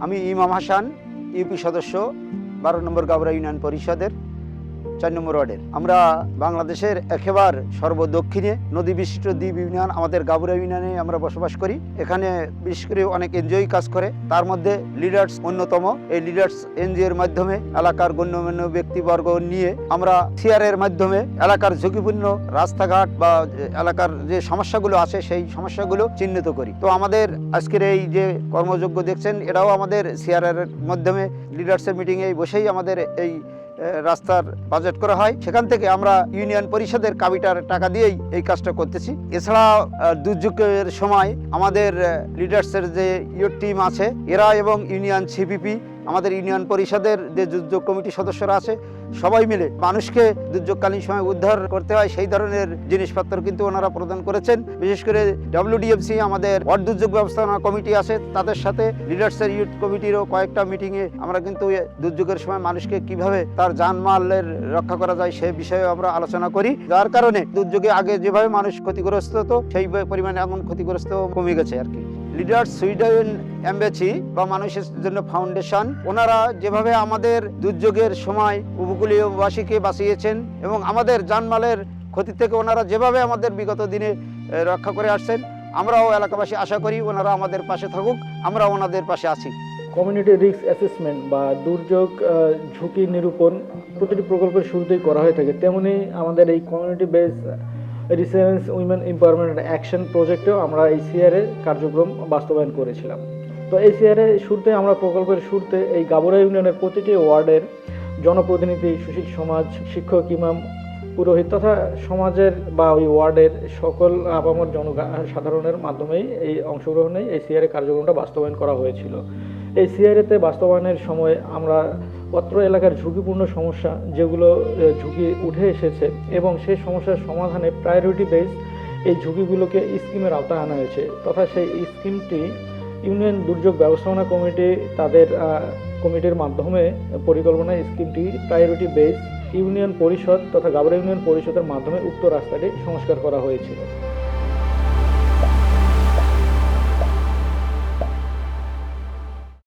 আমি ইমাম হাসান, ইউপি সদস্য, 12 নম্বর গাবরা ইউনিয়ন পরিষদের 4 নম্বর ওয়ার্ডের। আমরা বাংলাদেশের একেবারে সর্বদক্ষিণে নদী বিশিষ্ট দ্বীপ ইউনিয়ন, আমাদের গাবরা ইউনিয়নে আমরা বসবাস করি। এখানে বিশেষ করে অনেক এনজিও কাজ করে, তার মধ্যে লিডার্স অন্যতম। এই লিডার্স এনজিওর মাধ্যমে এলাকার গণ্যমান্য ব্যক্তিবর্গ নিয়ে আমরা সিআরের মাধ্যমে এলাকার ঝুঁকিপূর্ণ রাস্তাঘাট বা এলাকার যে সমস্যাগুলো আছে সেই সমস্যাগুলো চিহ্নিত করি। তো আমাদের আজকের এই যে কর্মযজ্ঞ দেখছেন, এটাও আমাদের সিআরের মাধ্যমে লিডার্সের মিটিংয়ে বসেই আমাদের এই রাস্তার বাজেট করা হয়। সেখান থেকে আমরা ইউনিয়ন পরিষদের কাবিটার টাকা দিয়েই এই কাজটা করতেছি। এছাড়া দুর্যোগের সময় আমাদের লিডার্সের যে ইউথ টিম আছে, এরা এবং ইউনিয়ন সিপিপি, আমাদের ইউনিয়ন পরিষদের যে দুর্যোগ কমিটি সদস্যরা আছে, সবাই মিলে মানুষকে দুর্যোগকালীন সময় উদ্ধার করতে হয় সেই ধরনের জিনিসপত্র কিন্তু ওনারা প্রদান করেছেন। বিশেষ করে WDMC, আমাদের ওয়ার্ড দুর্যোগ ব্যবস্থাপনা কমিটি আছে, তাদের সাথে লিডার্সের ইউথ কমিটিরও কয়েকটা মিটিংয়ে আমরা কিন্তু দুর্যোগের সময় মানুষকে কিভাবে তার জানমালের রক্ষা করা যায় সে বিষয়ে আমরা আলোচনা করি। যার কারণে দুর্যোগে আগে যেভাবে মানুষ ক্ষতিগ্রস্ত হতো সেই পরিমাণে এখন ক্ষতিগ্রস্ত কমে গেছে আর কি। লিডার্স সুইডেন এমবেসি বা মানুষের জন্য ফাউন্ডেশন, ওনারা যেভাবে আমাদের দুর্যোগের সময় উপকূলীয়বাসীকে বাঁচিয়েছেন এবং আমাদের জানমালের ক্ষতি থেকে ওনারা যেভাবে আমাদের বিগত দিনে রক্ষা করে আসছেন, আমরাও এলাকাবাসী আশা করি ওনারা আমাদের পাশে থাকুক, আমরা ওনাদের পাশে আছি। কমিউনিটি রিস্ক অ্যাসেসমেন্ট বা দুর্যোগ ঝুঁকি নিরূপণ প্রতিটি প্রকল্পের শুরুতেই করা হয়ে থাকে। তেমনি আমাদের এই community base resilience women empowerment action প্রজেক্টেও আমরা এই সিআরের কার্যক্রম বাস্তবায়ন করেছিলাম। তো এই সিআরের শুরুতে আমরা প্রকল্পের শুরুতে এই গাবরা ইউনিয়নের প্রতিটি ওয়ার্ডের জনপ্রতিনিধি, সুশীল সমাজ, শিক্ষক, ইমাম, পুরোহিত তথা সমাজের বা ওই ওয়ার্ডের সকল আপামর জনসাধারণের মাধ্যমেই এই অংশগ্রহণেই এই সিআরের কার্যক্রমটা বাস্তবায়ন করা হয়েছিল। এই সিআরএতে বাস্তবায়নের সময় আমরা অত্র এলাকার ঝুঁকিপূর্ণ সমস্যা যেগুলো ঝুঁকি উঠে এসেছে এবং সেই সমস্যার সমাধানে প্রায়োরিটি বেস এই ঝুঁকিগুলোকে স্কিমের আওতায় আনা হয়েছে তথা সেই স্কিমটি ইউনিয়ন দুর্যোগ ব্যবস্থাপনা কমিটি তাদের কমিটির মাধ্যমে পরিকল্পনা স্কিমটি প্রায়োরিটি বেস ইউনিয়ন পরিষদ তথা গাবরা ইউনিয়ন পরিষদের মাধ্যমে উক্ত রাস্তাটি সংস্কার করা হয়েছিল।